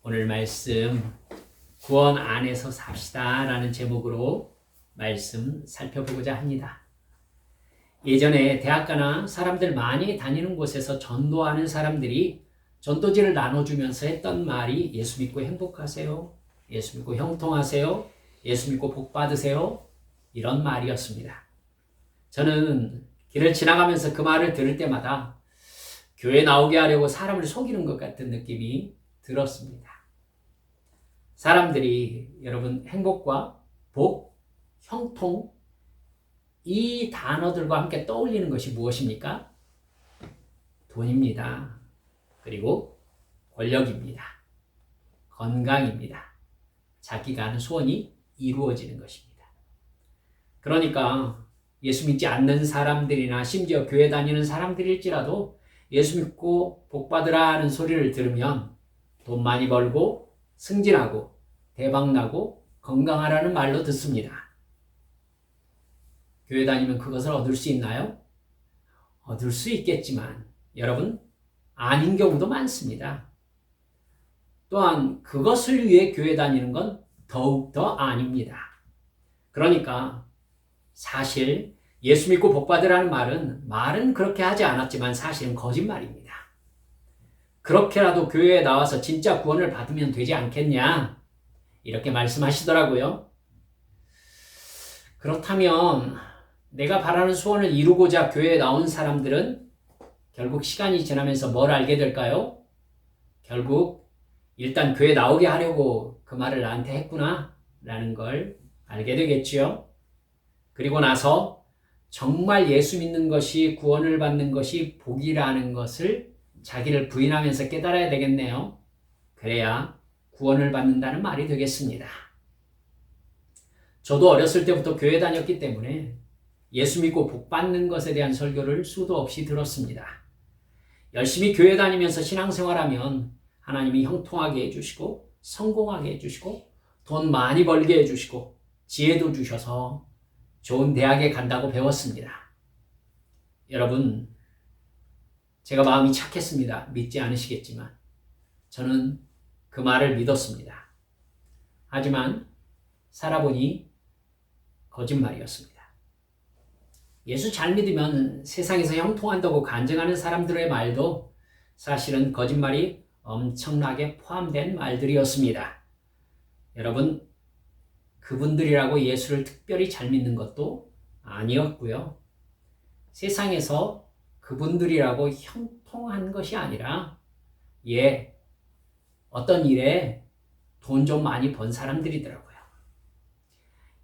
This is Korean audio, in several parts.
오늘 말씀 구원 안에서 삽시다 라는 제목으로 말씀 살펴보고자 합니다. 예전에 대학가나 사람들 많이 다니는 곳에서 전도하는 사람들이 전도지를 나눠주면서 했던 말이 예수 믿고 행복하세요, 예수 믿고 형통하세요, 예수 믿고 복 받으세요, 이런 말이었습니다. 저는 길을 지나가면서 그 말을 들을 때마다 교회 나오게 하려고 사람을 속이는 것 같은 느낌이 들었습니다. 사람들이 여러분 행복과 복, 형통 이 단어들과 함께 떠올리는 것이 무엇입니까? 돈입니다. 그리고 권력입니다. 건강입니다. 자기가 하는 소원이 이루어지는 것입니다. 그러니까 예수 믿지 않는 사람들이나 심지어 교회 다니는 사람들일지라도 예수 믿고 복 받으라 하는 소리를 들으면 돈 많이 벌고 승진하고 대박나고 건강하라는 말로 듣습니다. 교회 다니면 그것을 얻을 수 있나요? 얻을 수 있겠지만 여러분 아닌 경우도 많습니다. 또한 그것을 위해 교회 다니는 건 더욱더 아닙니다. 그러니까 사실 예수 믿고 복 받으라는 말은 그렇게 하지 않았지만 사실은 거짓말입니다. 그렇게라도 교회에 나와서 진짜 구원을 받으면 되지 않겠냐 이렇게 말씀하시더라고요. 그렇다면 내가 바라는 소원을 이루고자 교회에 나온 사람들은 결국 시간이 지나면서 뭘 알게 될까요? 결국 일단 교회 나오게 하려고 그 말을 나한테 했구나 라는 걸 알게 되겠지요. 그리고 나서 정말 예수 믿는 것이 구원을 받는 것이 복이라는 것을 자기를 부인하면서 깨달아야 되겠네요. 그래야 구원을 받는다는 말이 되겠습니다. 저도 어렸을 때부터 교회 다녔기 때문에 예수 믿고 복 받는 것에 대한 설교를 수도 없이 들었습니다. 열심히 교회 다니면서 신앙생활하면 하나님이 형통하게 해주시고 성공하게 해주시고 돈 많이 벌게 해주시고 지혜도 주셔서 좋은 대학에 간다고 배웠습니다. 여러분 제가 마음이 착했습니다. 믿지 않으시겠지만 저는 그 말을 믿었습니다. 하지만 살아보니 거짓말이었습니다. 예수 잘 믿으면 세상에서 형통한다고 간증하는 사람들의 말도 사실은 거짓말이 엄청나게 포함된 말들이었습니다. 여러분 그분들이라고 예수를 특별히 잘 믿는 것도 아니었고요. 세상에서 그분들이라고 형통한 것이 아니라 어떤 일에 돈 좀 많이 번 사람들이더라고요.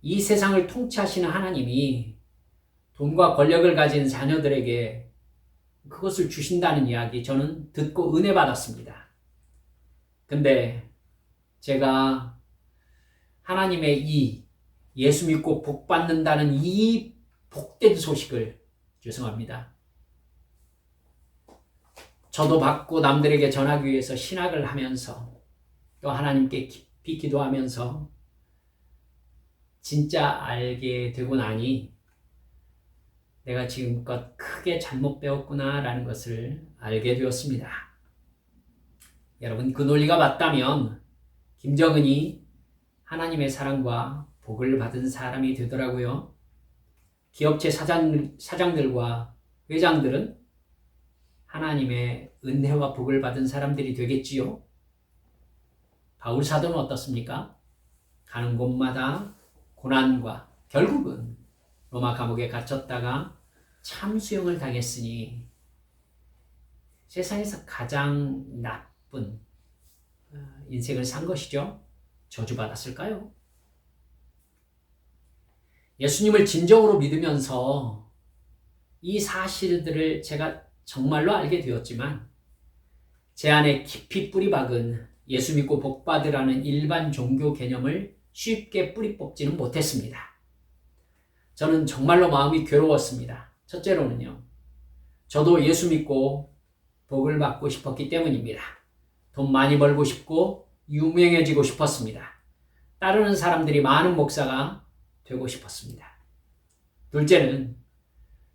이 세상을 통치하시는 하나님이 돈과 권력을 가진 자녀들에게 그것을 주신다는 이야기 저는 듣고 은혜 받았습니다. 근데 제가 하나님의 이 예수 믿고 복 받는다는 이 복된 소식을 죄송합니다. 저도 받고 남들에게 전하기 위해서 신학을 하면서 또 하나님께 깊이 기도하면서 진짜 알게 되고 나니 내가 지금껏 크게 잘못 배웠구나라는 것을 알게 되었습니다. 여러분 그 논리가 맞다면 김정은이 하나님의 사랑과 복을 받은 사람이 되더라고요. 기업체 사장들과 회장들은 하나님의 은혜와 복을 받은 사람들이 되겠지요. 바울 사도는 어떻습니까? 가는 곳마다 고난과 결국은 로마 감옥에 갇혔다가 참수형을 당했으니 세상에서 가장 나쁜 인생을 산 것이죠. 저주받았을까요? 예수님을 진정으로 믿으면서 이 사실들을 제가 정말로 알게 되었지만 제 안에 깊이 뿌리 박은 예수 믿고 복 받으라는 일반 종교 개념을 쉽게 뿌리 뽑지는 못했습니다. 저는 정말로 마음이 괴로웠습니다. 첫째로는요. 저도 예수 믿고 복을 받고 싶었기 때문입니다. 돈 많이 벌고 싶고 유명해지고 싶었습니다. 따르는 사람들이 많은 목사가 되고 싶었습니다. 둘째는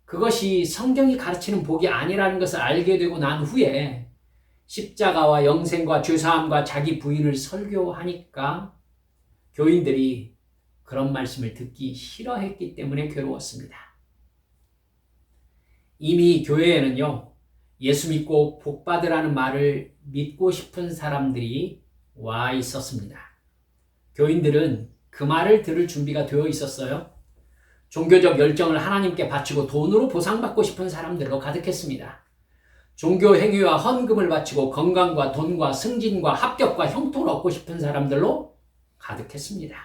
그것이 성경이 가르치는 복이 아니라는 것을 알게 되고 난 후에 십자가와 영생과 죄사함과 자기 부인을 설교하니까 교인들이 그런 말씀을 듣기 싫어했기 때문에 괴로웠습니다. 이미 교회에는요, 예수 믿고 복 받으라는 말을 믿고 싶은 사람들이 와 있었습니다. 교인들은 그 말을 들을 준비가 되어 있었어요. 종교적 열정을 하나님께 바치고 돈으로 보상받고 싶은 사람들로 가득했습니다. 종교 행위와 헌금을 바치고 건강과 돈과 승진과 합격과 형통을 얻고 싶은 사람들로 가득했습니다.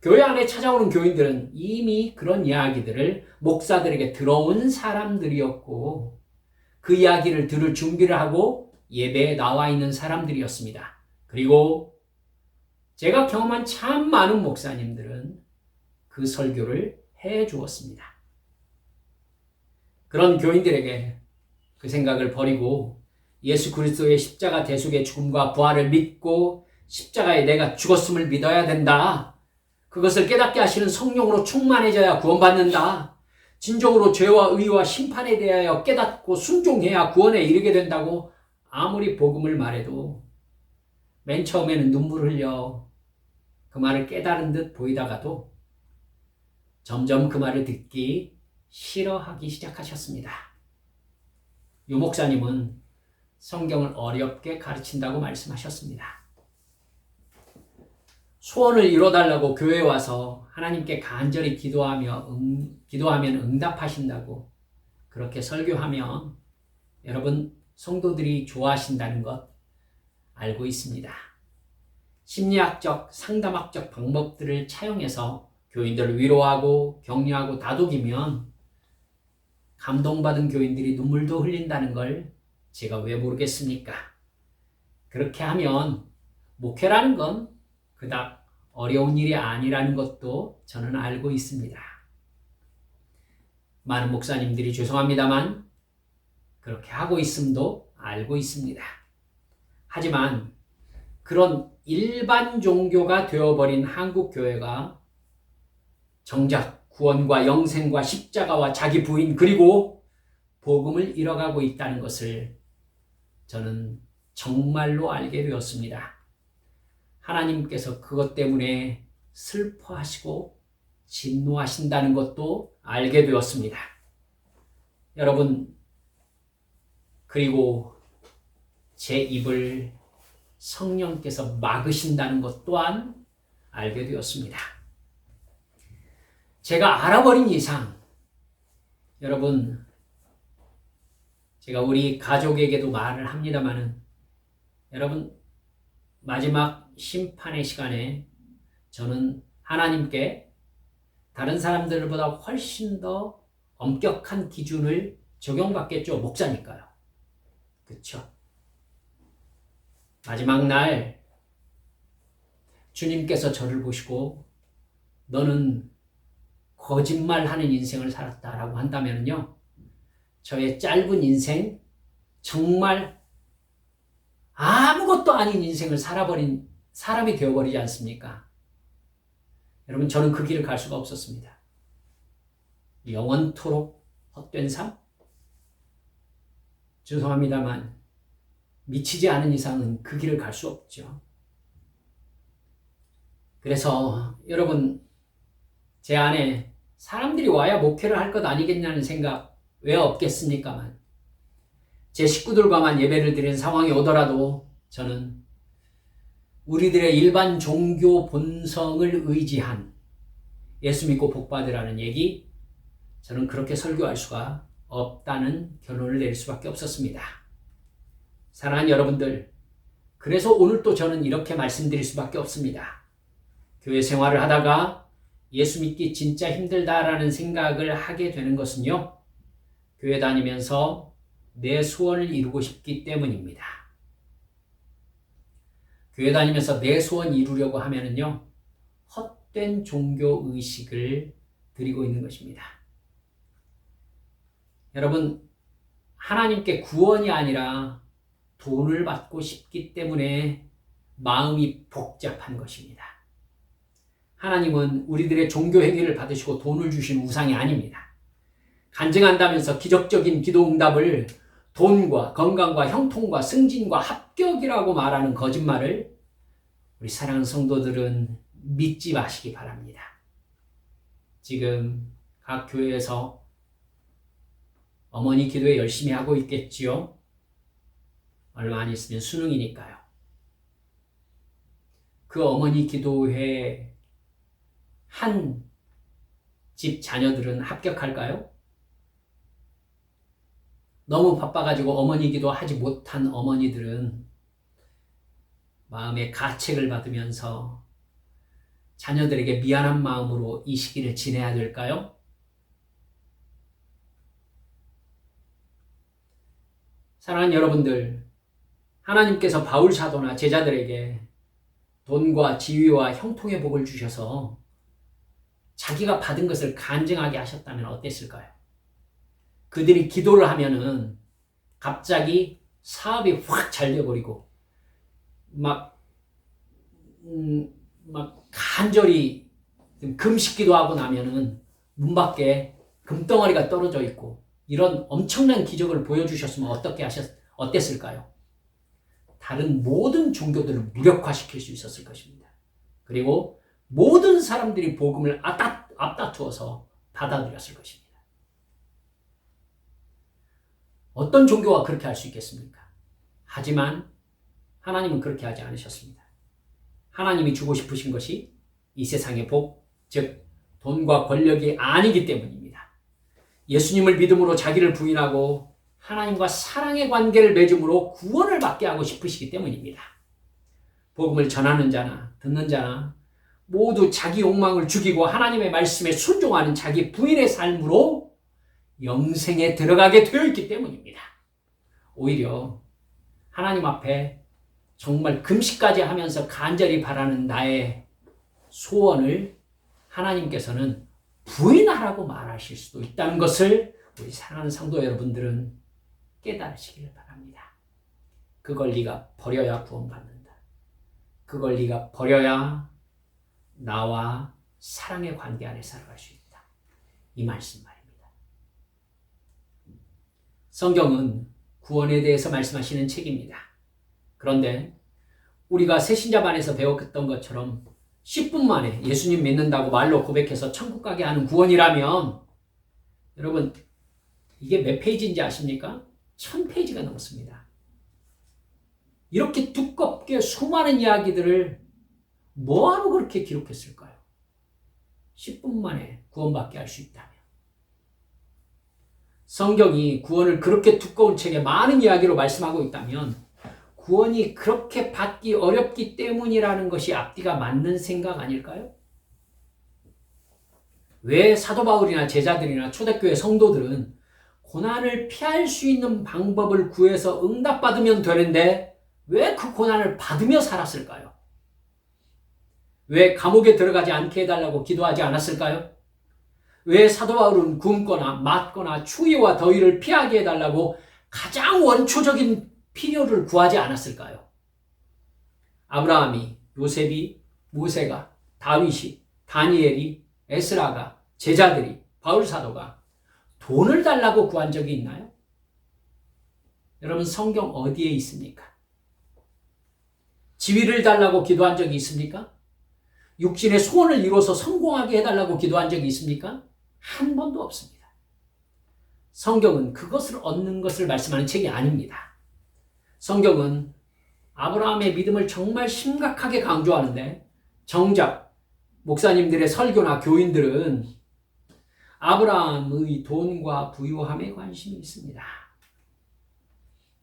교회 안에 찾아오는 교인들은 이미 그런 이야기들을 목사들에게 들어온 사람들이었고 그 이야기를 들을 준비를 하고 예배에 나와 있는 사람들이었습니다. 그리고 제가 경험한 참 많은 목사님들은 그 설교를 해 주었습니다. 그런 교인들에게 그 생각을 버리고 예수 그리스도의 십자가 대속의 죽음과 부활을 믿고 십자가에 내가 죽었음을 믿어야 된다. 그것을 깨닫게 하시는 성령으로 충만해져야 구원받는다. 진정으로 죄와 의와 심판에 대하여 깨닫고 순종해야 구원에 이르게 된다고 아무리 복음을 말해도 맨 처음에는 눈물을 흘려 그 말을 깨달은 듯 보이다가도 점점 그 말을 듣기 싫어하기 시작하셨습니다. 유 목사님은 성경을 어렵게 가르친다고 말씀하셨습니다. 소원을 이뤄달라고 교회에 와서 하나님께 간절히 기도하면 응답하신다고 그렇게 설교하면 여러분 성도들이 좋아하신다는 것 알고 있습니다. 심리학적, 상담학적 방법들을 차용해서 교인들을 위로하고 격려하고 다독이면 감동받은 교인들이 눈물도 흘린다는 걸 제가 왜 모르겠습니까? 그렇게 하면 목회라는 건 그닥 어려운 일이 아니라는 것도 저는 알고 있습니다. 많은 목사님들이 죄송합니다만 그렇게 하고 있음도 알고 있습니다. 하지만 그런 일반 종교가 되어버린 한국 교회가 정작 구원과 영생과 십자가와 자기 부인 그리고 복음을 잃어가고 있다는 것을 저는 정말로 알게 되었습니다. 하나님께서 그것 때문에 슬퍼하시고 진노하신다는 것도 알게 되었습니다. 여러분, 그리고 제 입을 성령께서 막으신다는 것 또한 알게 되었습니다. 제가 알아버린 이상, 여러분, 제가 우리 가족에게도 말을 합니다마는, 여러분, 마지막 심판의 시간에 저는 하나님께 다른 사람들보다 훨씬 더 엄격한 기준을 적용받겠죠. 목사니까요. 그렇죠? 마지막 날 주님께서 저를 보시고 너는 거짓말하는 인생을 살았다라고 한다면요, 저의 짧은 인생, 정말 아무것도 아닌 인생을 살아버린 사람이 되어버리지 않습니까? 여러분, 저는 그 길을 갈 수가 없었습니다. 영원토록 헛된 삶? 죄송합니다만 미치지 않은 이상은 그 길을 갈 수 없죠. 그래서 여러분, 제 안에 사람들이 와야 목회를 할 것 아니겠냐는 생각 왜 없겠습니까만, 제 식구들과만 예배를 드리는 상황이 오더라도 저는 우리들의 일반 종교 본성을 의지한 예수 믿고 복 받으라는 얘기, 저는 그렇게 설교할 수가 없다는 결론을 내릴 수밖에 없었습니다. 사랑하는 여러분들, 그래서 오늘 또 저는 이렇게 말씀드릴 수밖에 없습니다. 교회 생활을 하다가 예수 믿기 진짜 힘들다라는 생각을 하게 되는 것은요, 교회 다니면서 내 소원을 이루고 싶기 때문입니다. 교회 다니면서 내 소원 이루려고 하면은요, 헛된 종교 의식을 드리고 있는 것입니다. 여러분, 하나님께 구원이 아니라 돈을 받고 싶기 때문에 마음이 복잡한 것입니다. 하나님은 우리들의 종교 행위를 받으시고 돈을 주신 우상이 아닙니다. 간증한다면서 기적적인 기도 응답을 돈과 건강과 형통과 승진과 합격이라고 말하는 거짓말을 우리 사랑하는 성도들은 믿지 마시기 바랍니다. 지금 각 교회에서 어머니 기도회 열심히 하고 있겠지요. 얼마 안 있으면 수능이니까요. 그 어머니 기도회 한 집 자녀들은 합격할까요? 너무 바빠가지고 어머니 기도 하지 못한 어머니들은 마음의 가책을 받으면서 자녀들에게 미안한 마음으로 이 시기를 지내야 될까요? 사랑하는 여러분들, 하나님께서 바울 사도나 제자들에게 돈과 지위와 형통의 복을 주셔서 자기가 받은 것을 간증하게 하셨다면 어땠을까요? 그들이 기도를 하면은 갑자기 사업이 확 잘 돼버리고 막 간절히 금식기도 하고 나면은 문 밖에 금덩어리가 떨어져 있고 이런 엄청난 기적을 보여주셨으면 어땠을까요? 다른 모든 종교들을 무력화시킬 수 있었을 것입니다. 그리고 모든 사람들이 복음을 앞다투어서 받아들였을 것입니다. 어떤 종교가 그렇게 할 수 있겠습니까? 하지만 하나님은 그렇게 하지 않으셨습니다. 하나님이 주고 싶으신 것이 이 세상의 복, 즉 돈과 권력이 아니기 때문입니다. 예수님을 믿음으로 자기를 부인하고 하나님과 사랑의 관계를 맺음으로 구원을 받게 하고 싶으시기 때문입니다. 복음을 전하는 자나 듣는 자나 모두 자기 욕망을 죽이고 하나님의 말씀에 순종하는 자기 부인의 삶으로 영생에 들어가게 되어 있기 때문입니다. 오히려 하나님 앞에 정말 금식까지 하면서 간절히 바라는 나의 소원을 하나님께서는 부인하라고 말하실 수도 있다는 것을 우리 사랑하는 성도 여러분들은 깨달으시길 바랍니다. 그걸 네가 버려야 구원받는다. 그걸 네가 버려야 나와 사랑의 관계 안에 살아갈 수 있다. 이 말씀 말입니다. 성경은 구원에 대해서 말씀하시는 책입니다. 그런데 우리가 새신자반에서 배웠던 것처럼 10분 만에 예수님 믿는다고 말로 고백해서 천국 가게 하는 구원이라면 여러분 이게 몇 페이지인지 아십니까? 1000페이지가 넘습니다. 이렇게 두껍게 수많은 이야기들을 뭐하러 그렇게 기록했을까요? 10분 만에 구원받게 할 수 있다면. 성경이 구원을 그렇게 두꺼운 책에 많은 이야기로 말씀하고 있다면 구원이 그렇게 받기 어렵기 때문이라는 것이 앞뒤가 맞는 생각 아닐까요? 왜 사도 바울이나 제자들이나 초대교회 성도들은 고난을 피할 수 있는 방법을 구해서 응답받으면 되는데 왜 그 고난을 받으며 살았을까요? 왜 감옥에 들어가지 않게 해달라고 기도하지 않았을까요? 왜 사도 바울은 굶거나 맞거나 추위와 더위를 피하게 해달라고 가장 원초적인 필요를 구하지 않았을까요? 아브라함이, 요셉이, 모세가, 다윗이, 다니엘이, 에스라가, 제자들이, 바울 사도가 돈을 달라고 구한 적이 있나요? 여러분 성경 어디에 있습니까? 지위를 달라고 기도한 적이 있습니까? 육신의 소원을 이루어서 성공하게 해달라고 기도한 적이 있습니까? 한 번도 없습니다. 성경은 그것을 얻는 것을 말씀하는 책이 아닙니다. 성경은 아브라함의 믿음을 정말 심각하게 강조하는데 정작 목사님들의 설교나 교인들은 아브라함의 돈과 부유함에 관심이 있습니다.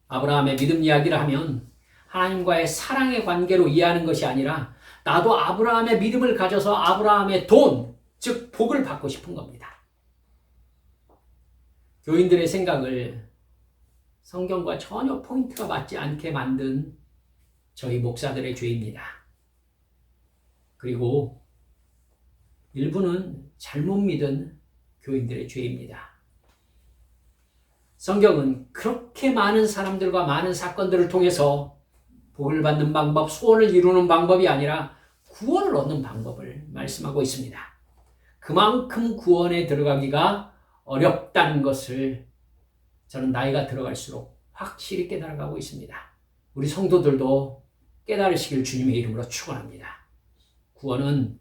아브라함의 믿음 이야기를 하면 하나님과의 사랑의 관계로 이해하는 것이 아니라 나도 아브라함의 믿음을 가져서 아브라함의 돈, 즉 복을 받고 싶은 겁니다. 교인들의 생각을 성경과 전혀 포인트가 맞지 않게 만든 저희 목사들의 죄입니다. 그리고 일부는 잘못 믿은 교인들의 죄입니다. 성경은 그렇게 많은 사람들과 많은 사건들을 통해서 복을 받는 방법, 소원을 이루는 방법이 아니라 구원을 얻는 방법을 말씀하고 있습니다. 그만큼 구원에 들어가기가 어렵다는 것을 저는 나이가 들어갈수록 확실히 깨달아가고 있습니다. 우리 성도들도 깨달으시길 주님의 이름으로 축원합니다. 구원은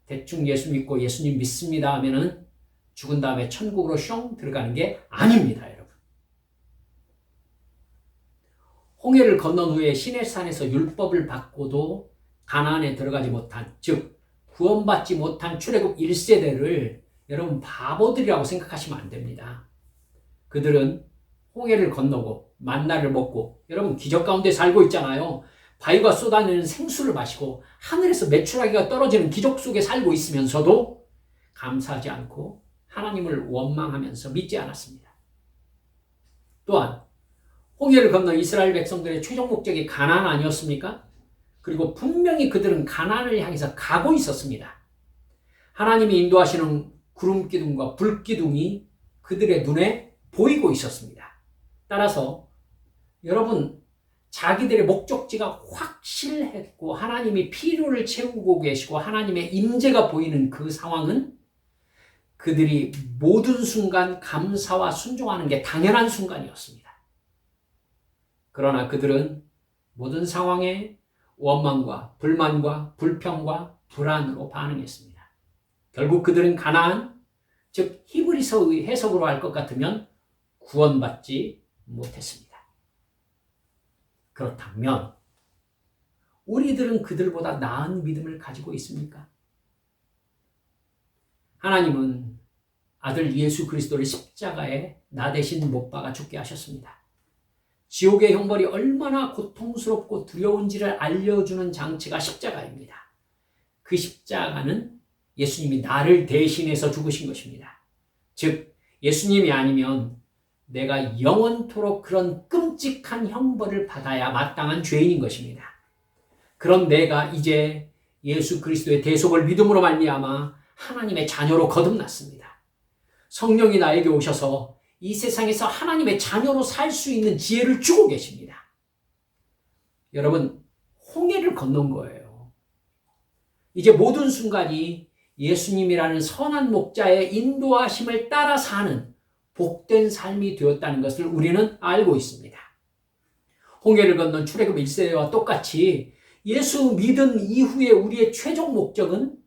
대충 예수 믿고 예수님 믿습니다 하면은 죽은 다음에 천국으로 슝 들어가는 게 아닙니다, 여러분. 홍해를 건넌 후에 시내산에서 율법을 받고도 가나안에 들어가지 못한, 즉 구원받지 못한 출애굽 1세대를 여러분 바보들이라고 생각하시면 안 됩니다. 그들은 홍해를 건너고 만나를 먹고, 여러분 기적 가운데 살고 있잖아요. 바위가 쏟아내는 생수를 마시고 하늘에서 메추라기가 떨어지는 기적 속에 살고 있으면서도 감사하지 않고 하나님을 원망하면서 믿지 않았습니다. 또한 홍해를 건너 이스라엘 백성들의 최종 목적이 가나안 아니었습니까? 그리고 분명히 그들은 가나안을 향해서 가고 있었습니다. 하나님이 인도하시는 구름 기둥과 불 기둥이 그들의 눈에 보이고 있었습니다. 따라서 여러분, 자기들의 목적지가 확실했고 하나님이 필요를 채우고 계시고 하나님의 임재가 보이는 그 상황은 그들이 모든 순간 감사와 순종하는 게 당연한 순간이었습니다. 그러나 그들은 모든 상황에 원망과 불만과 불평과 불안으로 반응했습니다. 결국 그들은 가나안, 즉 히브리서의 해석으로 할 것 같으면 구원받지 못했습니다. 그렇다면 우리들은 그들보다 나은 믿음을 가지고 있습니까? 하나님은 아들 예수 그리스도를 십자가에 나 대신 못 박아 죽게 하셨습니다. 지옥의 형벌이 얼마나 고통스럽고 두려운지를 알려주는 장치가 십자가입니다. 그 십자가는 예수님이 나를 대신해서 죽으신 것입니다. 즉 예수님이 아니면 내가 영원토록 그런 끔찍한 형벌을 받아야 마땅한 죄인인 것입니다. 그런 내가 이제 예수 그리스도의 대속을 믿음으로 말미암아 하나님의 자녀로 거듭났습니다. 성령이 나에게 오셔서 이 세상에서 하나님의 자녀로 살 수 있는 지혜를 주고 계십니다. 여러분, 홍해를 건넌 거예요. 이제 모든 순간이 예수님이라는 선한 목자의 인도하심을 따라 사는 복된 삶이 되었다는 것을 우리는 알고 있습니다. 홍해를 건넌 출애굽 1세대와 똑같이 예수 믿은 이후에 우리의 최종 목적은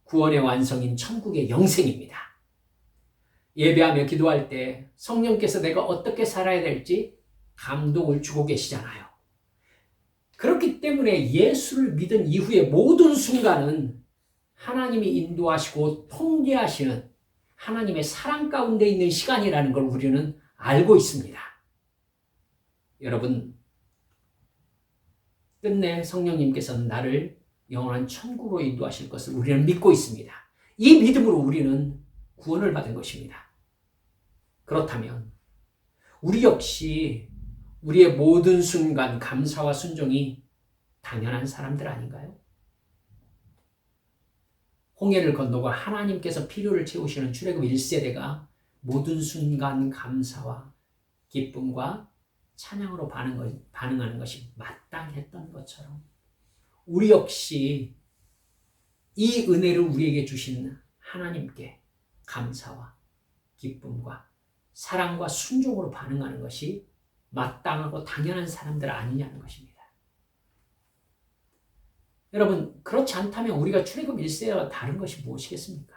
구원의 완성인 천국의 영생입니다. 예배하며 기도할 때 성령께서 내가 어떻게 살아야 될지 감동을 주고 계시잖아요. 그렇기 때문에 예수를 믿은 이후의 모든 순간은 하나님이 인도하시고 통제하시는 하나님의 사랑 가운데 있는 시간이라는 걸 우리는 알고 있습니다. 여러분, 끝내 성령님께서는 나를 영원한 천국으로 인도하실 것을 우리는 믿고 있습니다. 이 믿음으로 우리는 구원을 받은 것입니다. 그렇다면 우리 역시 우리의 모든 순간 감사와 순종이 당연한 사람들 아닌가요? 홍해를 건너고 하나님께서 필요를 채우시는 출애굽 1세대가 모든 순간 감사와 기쁨과 찬양으로 반응하는 것이 마땅했던 것처럼 우리 역시 이 은혜를 우리에게 주신 하나님께 감사와 기쁨과 사랑과 순종으로 반응하는 것이 마땅하고 당연한 사람들 아니냐는 것입니다. 여러분, 그렇지 않다면 우리가 출애굽 1세대와 다른 것이 무엇이겠습니까?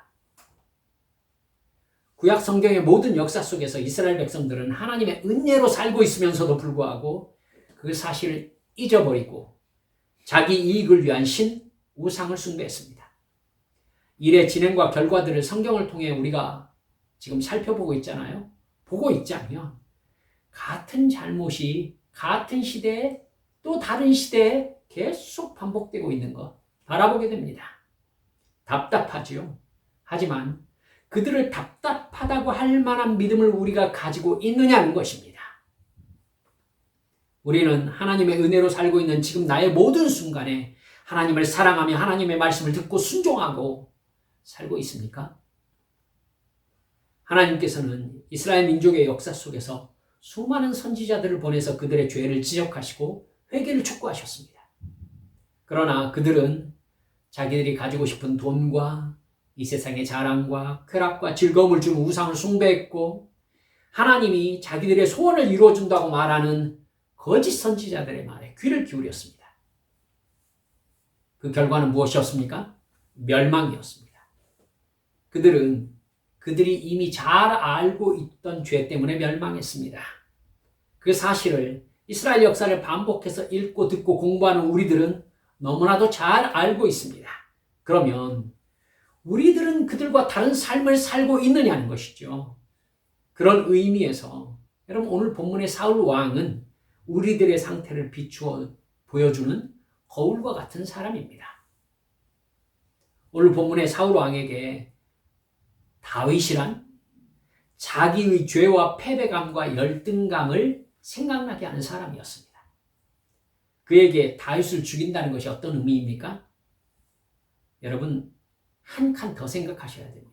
구약 성경의 모든 역사 속에서 이스라엘 백성들은 하나님의 은혜로 살고 있으면서도 불구하고 그 사실을 잊어버리고 자기 이익을 위한 우상을 숭배했습니다. 일의 진행과 결과들을 성경을 통해 우리가 지금 살펴보고 있잖아요. 보고 있자면 같은 잘못이 같은 시대에 또 다른 시대에 계속 반복되고 있는 것 바라보게 됩니다. 답답하지요. 하지만 그들을 답답하다고 할 만한 믿음을 우리가 가지고 있느냐는 것입니다. 우리는 하나님의 은혜로 살고 있는 지금 나의 모든 순간에 하나님을 사랑하며 하나님의 말씀을 듣고 순종하고 살고 있습니까? 하나님께서는 이스라엘 민족의 역사 속에서 수많은 선지자들을 보내서 그들의 죄를 지적하시고 회개를 촉구하셨습니다. 그러나 그들은 자기들이 가지고 싶은 돈과 이 세상의 자랑과 쾌락과 즐거움을 주는 우상을 숭배했고 하나님이 자기들의 소원을 이루어준다고 말하는 거짓 선지자들의 말에 귀를 기울였습니다. 그 결과는 무엇이었습니까? 멸망이었습니다. 그들이 이미 잘 알고 있던 죄 때문에 멸망했습니다. 그 사실을 이스라엘 역사를 반복해서 읽고 듣고 공부하는 우리들은 너무나도 잘 알고 있습니다. 그러면 우리들은 그들과 다른 삶을 살고 있느냐는 것이죠. 그런 의미에서 여러분 오늘 본문의 사울 왕은 우리들의 상태를 비추어 보여주는 거울과 같은 사람입니다. 오늘 본문의 사울 왕에게 다윗이란 자기의 죄와 패배감과 열등감을 생각나게 하는 사람이었습니다. 그에게 다윗을 죽인다는 것이 어떤 의미입니까? 여러분 한 칸 더 생각하셔야 됩니다.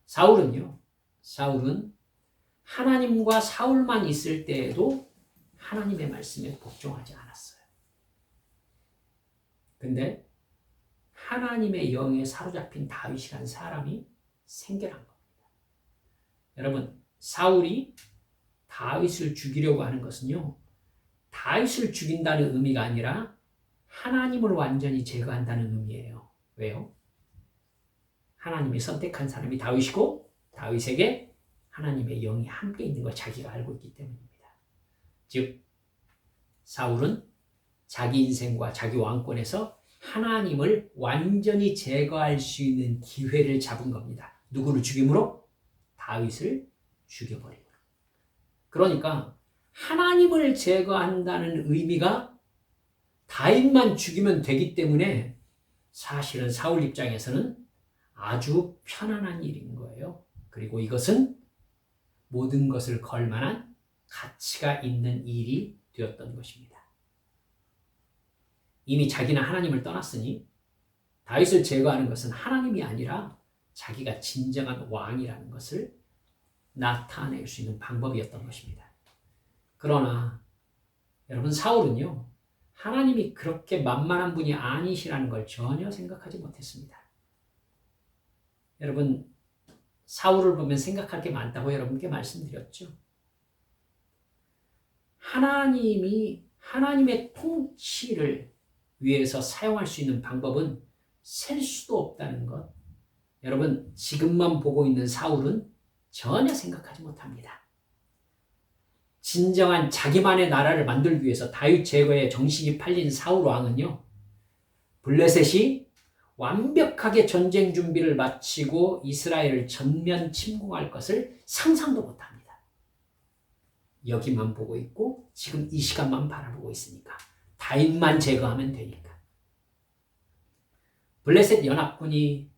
사울은 하나님과 사울만 있을 때에도 하나님의 말씀에 복종하지 않았어요. 근데 하나님의 영에 사로잡힌 다윗이라는 사람이 생겨난 겁니다. 여러분, 사울이 다윗을 죽이려고 하는 것은요, 다윗을 죽인다는 의미가 아니라 하나님을 완전히 제거한다는 의미예요. 왜요? 하나님이 선택한 사람이 다윗이고 다윗에게 하나님의 영이 함께 있는 걸 자기가 알고 있기 때문입니다. 즉, 사울은 자기 인생과 자기 왕권에서 하나님을 완전히 제거할 수 있는 기회를 잡은 겁니다. 누구를 죽임으로? 다윗을 죽여버립니다. 그러니까 하나님을 제거한다는 의미가 다윗만 죽이면 되기 때문에 사실은 사울 입장에서는 아주 편안한 일인 거예요. 그리고 이것은 모든 것을 걸 만한 가치가 있는 일이 되었던 것입니다. 이미 자기는 하나님을 떠났으니 다윗을 제거하는 것은 하나님이 아니라 자기가 진정한 왕이라는 것을 나타낼 수 있는 방법이었던 것입니다. 그러나 여러분 사울은요, 하나님이 그렇게 만만한 분이 아니시라는 걸 전혀 생각하지 못했습니다. 여러분, 사울을 보면 생각할 게 많다고 여러분께 말씀드렸죠. 하나님이 하나님의 통치를 위해서 사용할 수 있는 방법은 셀 수도 없다는 것. 여러분, 지금만 보고 있는 사울은 전혀 생각하지 못합니다. 진정한 자기만의 나라를 만들기 위해서 다윗 제거에 정신이 팔린 사울 왕은요, 블레셋이 완벽하게 전쟁 준비를 마치고 이스라엘을 전면 침공할 것을 상상도 못합니다. 여기만 보고 있고 지금 이 시간만 바라보고 있으니까 다윗만 제거하면 되니까. 블레셋 연합군이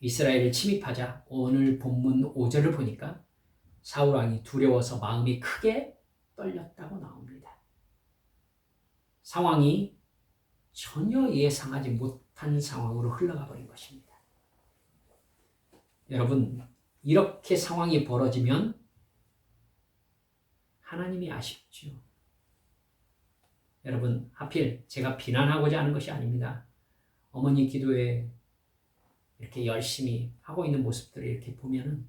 이스라엘을 침입하자 오늘 본문 5절을 보니까 사울 왕이 두려워서 마음이 크게 떨렸다고 나옵니다. 상황이 전혀 예상하지 못한 상황으로 흘러가 버린 것입니다. 여러분, 이렇게 상황이 벌어지면 하나님이 아쉽죠. 여러분, 하필 제가 비난하고자 하는 것이 아닙니다. 어머니 기도에 이렇게 열심히 하고 있는 모습들을 이렇게 보면은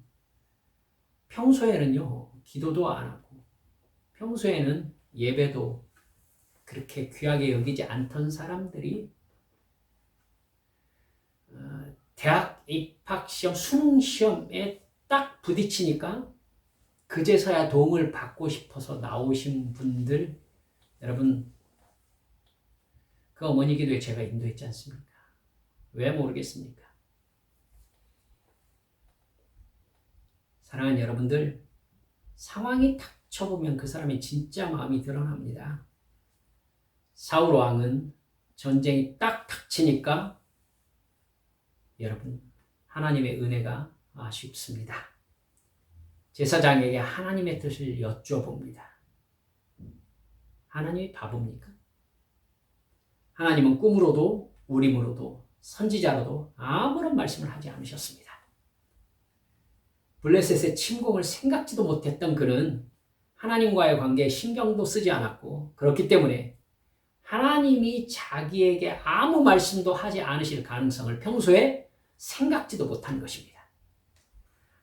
평소에는요, 기도도 안 하고 평소에는 예배도 그렇게 귀하게 여기지 않던 사람들이 대학 입학시험, 수능시험에 딱 부딪히니까 그제서야 도움을 받고 싶어서 나오신 분들, 여러분, 그 어머니 기도에 제가 인도했지 않습니까? 왜 모르겠습니까? 사랑하는 여러분들, 상황이 닥쳐보면 그 사람의 진짜 마음이 드러납니다. 사울 왕은 전쟁이 딱 닥치니까 여러분, 하나님의 은혜가 아쉽습니다. 제사장에게 하나님의 뜻을 여쭤봅니다. 하나님이 바보입니까? 하나님은 꿈으로도 우림으로도 선지자로도 아무런 말씀을 하지 않으셨습니다. 블레셋의 침공을 생각지도 못했던 그는 하나님과의 관계에 신경도 쓰지 않았고, 그렇기 때문에 하나님이 자기에게 아무 말씀도 하지 않으실 가능성을 평소에 생각지도 못한 것입니다.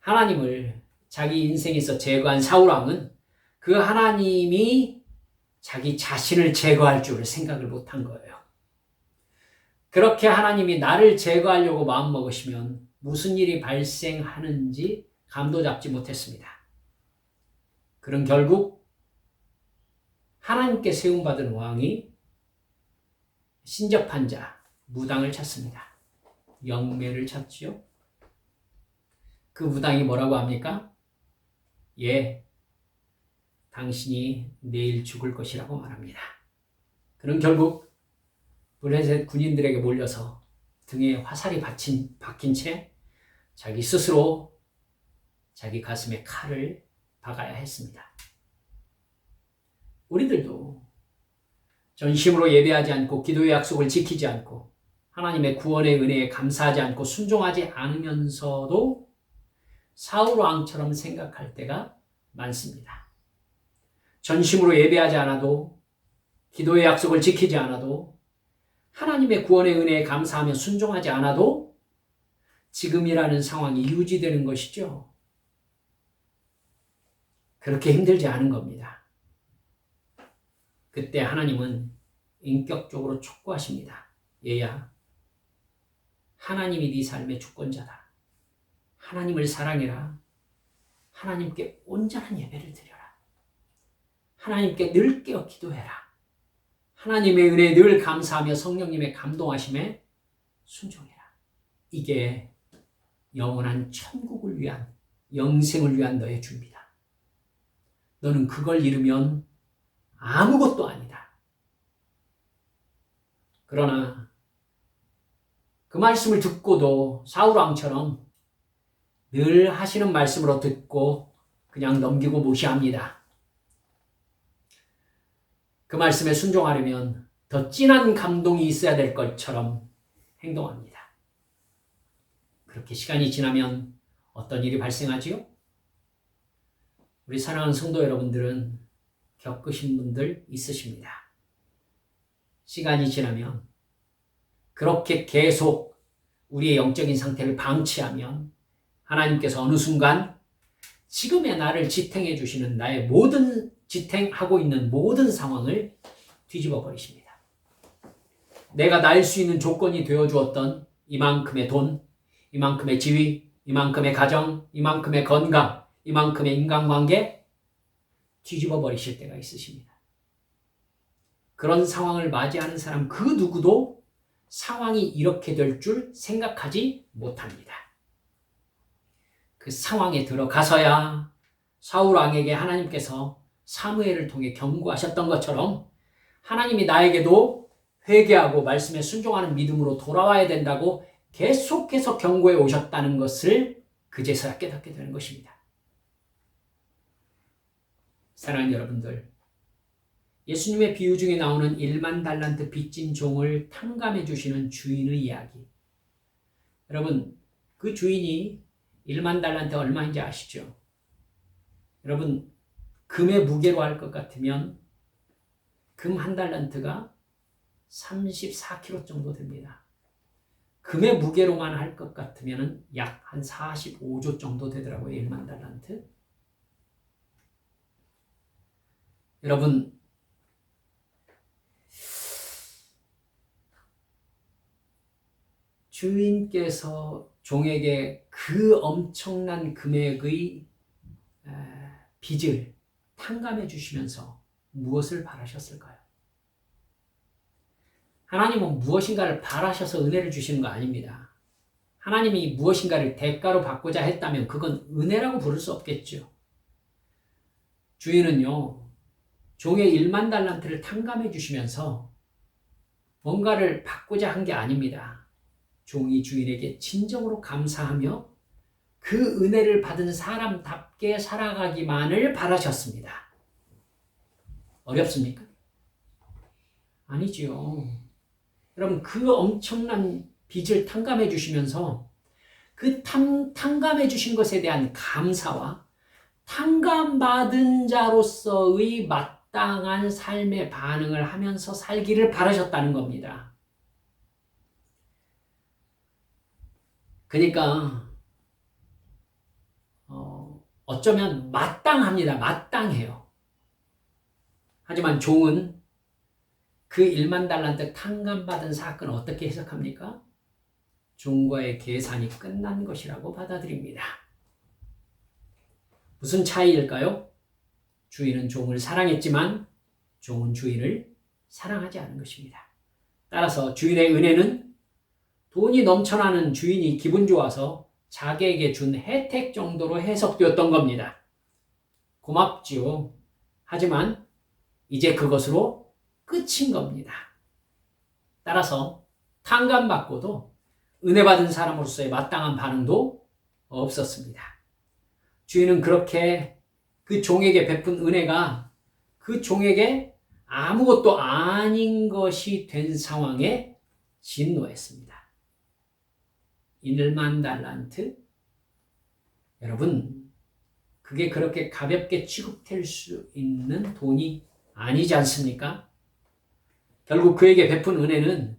하나님을 자기 인생에서 제거한 사울왕은 그 하나님이 자기 자신을 제거할 줄 생각을 못한 거예요. 그렇게 하나님이 나를 제거하려고 마음먹으시면 무슨 일이 발생하는지 감도 잡지 못했습니다. 그런 결국 하나님께 세움받은 왕이 신접한 자, 무당을 찾습니다. 영매를 찾지요. 그 무당이 뭐라고 합니까? 예, 당신이 내일 죽을 것이라고 말합니다. 그는 결국 블레셋 군인들에게 몰려서 등에 화살이 박힌 채 자기 스스로 자기 가슴에 칼을 박아야 했습니다. 우리들도 전심으로 예배하지 않고 기도의 약속을 지키지 않고 하나님의 구원의 은혜에 감사하지 않고 순종하지 않으면서도 사울 왕처럼 생각할 때가 많습니다. 전심으로 예배하지 않아도 기도의 약속을 지키지 않아도 하나님의 구원의 은혜에 감사하며 순종하지 않아도 지금이라는 상황이 유지되는 것이죠. 그렇게 힘들지 않은 겁니다. 그때 하나님은 인격적으로 촉구하십니다. 얘야, 하나님이 네 삶의 주권자다. 하나님을 사랑해라. 하나님께 온전한 예배를 드려라. 하나님께 늘 깨어 기도해라. 하나님의 은혜에 늘 감사하며 성령님의 감동하심에 순종해라. 이게 영원한 천국을 위한, 영생을 위한 너의 준비다. 너는 그걸 잃으면 아무것도 아니다. 그러나 그 말씀을 듣고도 사울왕처럼 늘 하시는 말씀으로 듣고 그냥 넘기고 무시합니다. 그 말씀에 순종하려면 더 진한 감동이 있어야 될 것처럼 행동합니다. 그렇게 시간이 지나면 어떤 일이 발생하지요? 우리 사랑하는 성도 여러분들은 겪으신 분들 있으십니다. 시간이 지나면 그렇게 계속 우리의 영적인 상태를 방치하면 하나님께서 어느 순간 지금의 나를 지탱해 주시는 나의 모든 지탱하고 있는 모든 상황을 뒤집어 버리십니다. 내가 날 수 있는 조건이 되어 주었던 이만큼의 돈, 이만큼의 지위, 이만큼의 가정, 이만큼의 건강, 이만큼의 인간관계 뒤집어 버리실 때가 있으십니다. 그런 상황을 맞이하는 사람 그 누구도 상황이 이렇게 될 줄 생각하지 못합니다. 그 상황에 들어가서야 사울 왕에게 하나님께서 사무엘을 통해 경고하셨던 것처럼 하나님이 나에게도 회개하고 말씀에 순종하는 믿음으로 돌아와야 된다고 계속해서 경고해 오셨다는 것을 그제서야 깨닫게 되는 것입니다. 사랑하는 여러분들, 예수님의 비유 중에 나오는 1만 달란트 빚진 종을 탕감해 주시는 주인의 이야기. 여러분, 그 주인이 1만 달란트 얼마인지 아시죠? 여러분, 금의 무게로 할 것 같으면 금 한 달란트가 34kg 정도 됩니다. 금의 무게로만 할 것 같으면 약 한 45조 정도 되더라고요. 1만 달란트. 여러분, 주인께서 종에게 그 엄청난 금액의 빚을 탕감해 주시면서 무엇을 바라셨을까요? 하나님은 무엇인가를 바라셔서 은혜를 주시는 거 아닙니다. 하나님이 무엇인가를 대가로 받고자 했다면 그건 은혜라고 부를 수 없겠죠. 주인은요, 종의 1만 달란트를 탕감해 주시면서 뭔가를 받고자 한 게 아닙니다. 종이 주인에게 진정으로 감사하며 그 은혜를 받은 사람답게 살아가기만을 바라셨습니다. 어렵습니까? 아니지요. 여러분, 그 엄청난 빚을 탕감해 주시면서 그 탕감해 주신 것에 대한 감사와 탕감받은 자로서의 마땅한 삶의 반응을 하면서 살기를 바라셨다는 겁니다. 그러니까 어쩌면 마땅합니다. 마땅해요. 하지만 종은 그 1만 달란트 탕감받은 사건을 어떻게 해석합니까? 종과의 계산이 끝난 것이라고 받아들입니다. 무슨 차이일까요? 주인은 종을 사랑했지만 종은 주인을 사랑하지 않은 것입니다. 따라서 주인의 은혜는 돈이 넘쳐나는 주인이 기분 좋아서 자기에게 준 혜택 정도로 해석되었던 겁니다. 고맙지요. 하지만 이제 그것으로 끝인 겁니다. 따라서 탕감받고도 은혜받은 사람으로서의 마땅한 반응도 없었습니다. 주인은 그렇게 그 종에게 베푼 은혜가 그 종에게 아무것도 아닌 것이 된 상황에 진노했습니다. 1만 달란트? 여러분, 그게 그렇게 가볍게 취급될 수 있는 돈이 아니지 않습니까? 결국 그에게 베푼 은혜는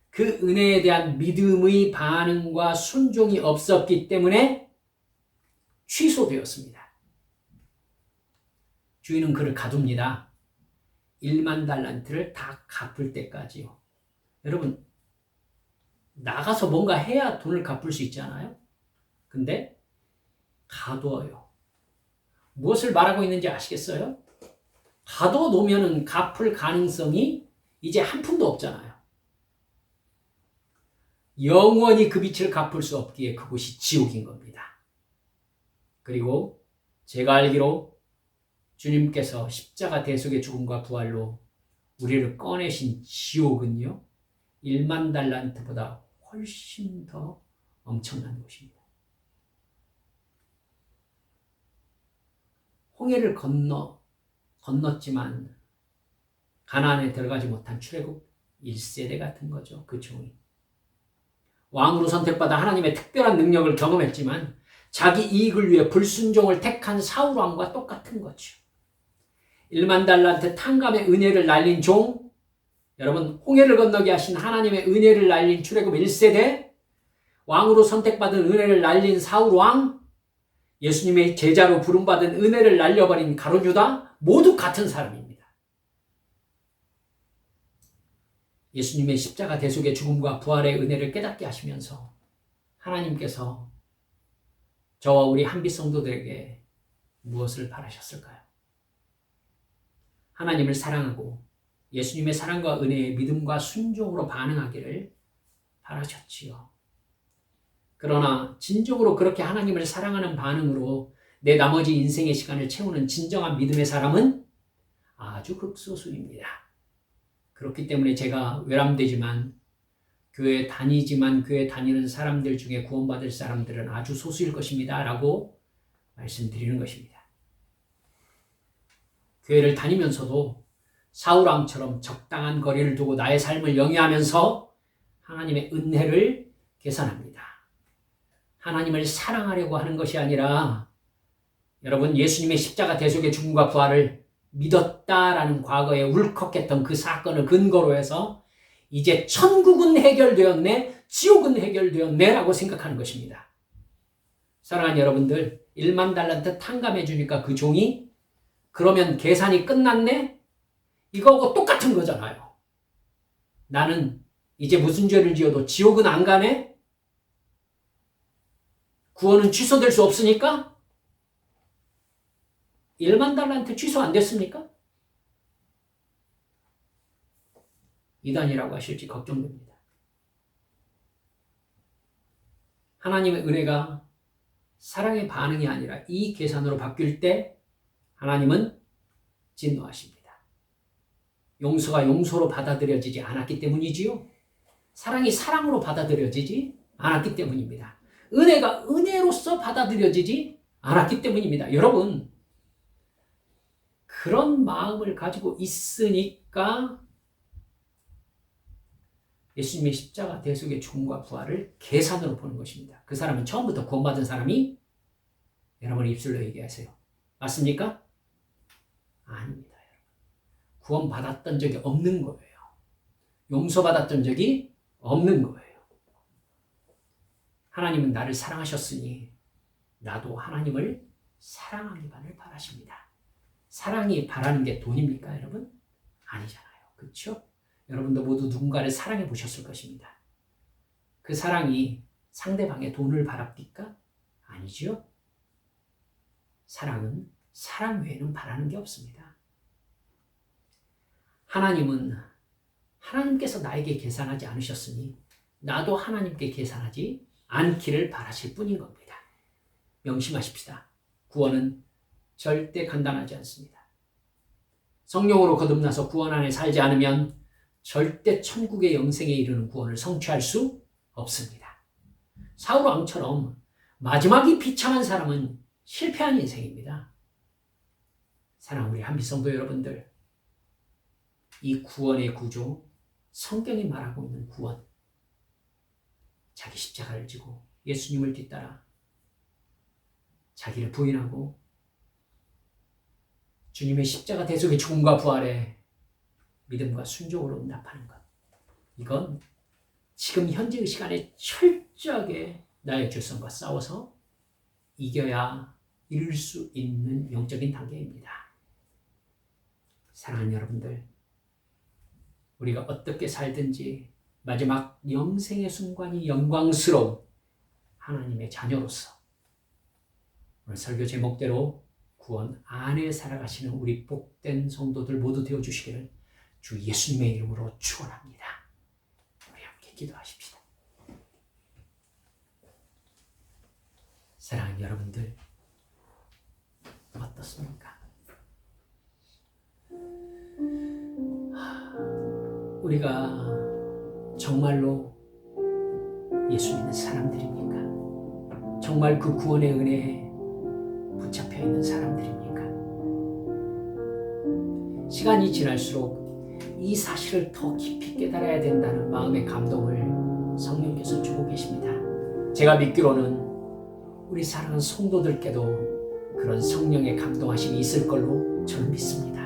그 은혜에 대한 믿음의 반응과 순종이 없었기 때문에 취소되었습니다. 주인은 그를 가둡니다. 1만 달란트를 다 갚을 때까지요. 여러분, 나가서 뭔가 해야 돈을 갚을 수 있잖아요. 근데 가둬요. 무엇을 말하고 있는지 아시겠어요? 가둬놓으면 갚을 가능성이 이제 한 푼도 없잖아요. 영원히 그 빚을 갚을 수 없기에 그곳이 지옥인 겁니다. 그리고 제가 알기로 주님께서 십자가 대속의 죽음과 부활로 우리를 꺼내신 지옥은요, 1만 달란트보다 훨씬 더 엄청난 것입니다. 홍해를 건넜지만 가나안에 들어가지 못한 출애굽 1세대 같은 거죠. 그 종이. 왕으로 선택받아 하나님의 특별한 능력을 경험했지만 자기 이익을 위해 불순종을 택한 사울 왕과 똑같은 거죠. 1만 달란트 탕감의 은혜를 날린 종, 여러분 홍해를 건너게 하신 하나님의 은혜를 날린 출애굽 1세대, 왕으로 선택받은 은혜를 날린 사울 왕, 예수님의 제자로 부름받은 은혜를 날려버린 가룟 유다, 모두 같은 사람입니다. 예수님의 십자가 대속의 죽음과 부활의 은혜를 깨닫게 하시면서 하나님께서 저와 우리 한빛 성도들에게 무엇을 바라셨을까요? 하나님을 사랑하고 예수님의 사랑과 은혜에 믿음과 순종으로 반응하기를 바라셨지요. 그러나 진정으로 그렇게 하나님을 사랑하는 반응으로 내 나머지 인생의 시간을 채우는 진정한 믿음의 사람은 아주 극소수입니다. 그렇기 때문에 제가 외람되지만 교회 다니는 사람들 중에 구원받을 사람들은 아주 소수일 것입니다. 라고 말씀드리는 것입니다. 교회를 다니면서도 사울왕처럼 적당한 거리를 두고 나의 삶을 영위하면서 하나님의 은혜를 계산합니다. 하나님을 사랑하려고 하는 것이 아니라 여러분 예수님의 십자가 대속의 죽음과 부활을 믿었다라는 과거에 울컥했던 그 사건을 근거로 해서 이제 천국은 해결되었네, 지옥은 해결되었네 라고 생각하는 것입니다. 사랑하는 여러분들, 1만 달란트 탕감해 주니까 그 종이 그러면 계산이 끝났네? 이거하고 똑같은 거잖아요. 나는 이제 무슨 죄를 지어도 지옥은 안 가네? 구원은 취소될 수 없으니까? 1만 달란트 취소 안 됐습니까? 이단이라고 하실지 걱정됩니다. 하나님의 은혜가 사랑의 반응이 아니라 이 계산으로 바뀔 때 하나님은 진노하십니다. 용서가 용서로 받아들여지지 않았기 때문이지요. 사랑이 사랑으로 받아들여지지 않았기 때문입니다. 은혜가 은혜로서 받아들여지지 않았기 때문입니다. 여러분, 그런 마음을 가지고 있으니까 예수님의 십자가 대속의 죽음과 부활을 계산으로 보는 것입니다. 그 사람은 처음부터 구원받은 사람이 여러분의 입술로 얘기하세요. 맞습니까? 아닙니다. 여러분. 구원받았던 적이 없는 거예요. 용서받았던 적이 없는 거예요. 하나님은 나를 사랑하셨으니 나도 하나님을 사랑하기만을 바라십니다. 사랑이 바라는 게 돈입니까, 여러분? 아니잖아요. 그렇죠? 여러분도 모두 누군가를 사랑해 보셨을 것입니다. 그 사랑이 상대방의 돈을 바랍니까? 아니죠. 사랑은 사랑 외에는 바라는 게 없습니다. 하나님께서 나에게 계산하지 않으셨으니 나도 하나님께 계산하지 않기를 바라실 뿐인 겁니다. 명심하십시다. 구원은 절대 간단하지 않습니다. 성령으로 거듭나서 구원 안에 살지 않으면 절대 천국의 영생에 이르는 구원을 성취할 수 없습니다. 사울 왕처럼 마지막이 비참한 사람은 실패한 인생입니다. 사랑하는 우리 한빛 성도 여러분들, 이 구원의 구조, 성경이 말하고 있는 구원, 자기 십자가를 지고 예수님을 뒤따라 자기를 부인하고 주님의 십자가 대속의 죽음과 부활에 믿음과 순종으로 응답하는 것, 이건 지금 현재의 시간에 철저하게 나의 죄성과 싸워서 이겨야 이룰 수 있는 영적인 단계입니다. 사랑하는 여러분들, 우리가 어떻게 살든지 마지막 영생의 순간이 영광스러운 하나님의 자녀로서 오늘 설교 제목대로 구원 안에 살아가시는 우리 복된 성도들 모두 되어주시기를 주 예수님의 이름으로 축원합니다. 우리 함께 기도하십시다. 사랑하는 여러분들, 어떻습니까? 우리가 정말로 예수 믿는 사람들입니까? 정말 그 구원의 은혜에 붙잡혀 있는 사람들입니까? 시간이 지날수록 이 사실을 더 깊이 깨달아야 된다는 마음의 감동을 성령께서 주고 계십니다. 제가 믿기로는 우리 사랑하는 성도들께도 그런 성령의 감동하심이 있을 걸로 저는 믿습니다.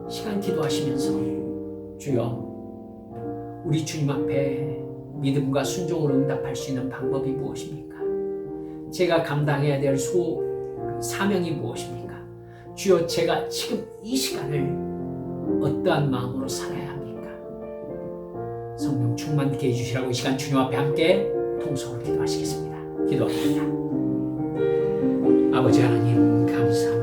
시간 기도하시면서 주여, 우리 주님 앞에 믿음과 순종으로 응답할 수 있는 방법이 무엇입니까? 제가 감당해야 될 사명이 무엇입니까? 주여, 제가 지금 이 시간을 어떠한 마음으로 살아야 합니까? 성령 충만케 해주시라고 이 시간 주님 앞에 함께 통성으로 기도하시겠습니다. 기도합니다. 아버지 하나님, 감사합니다.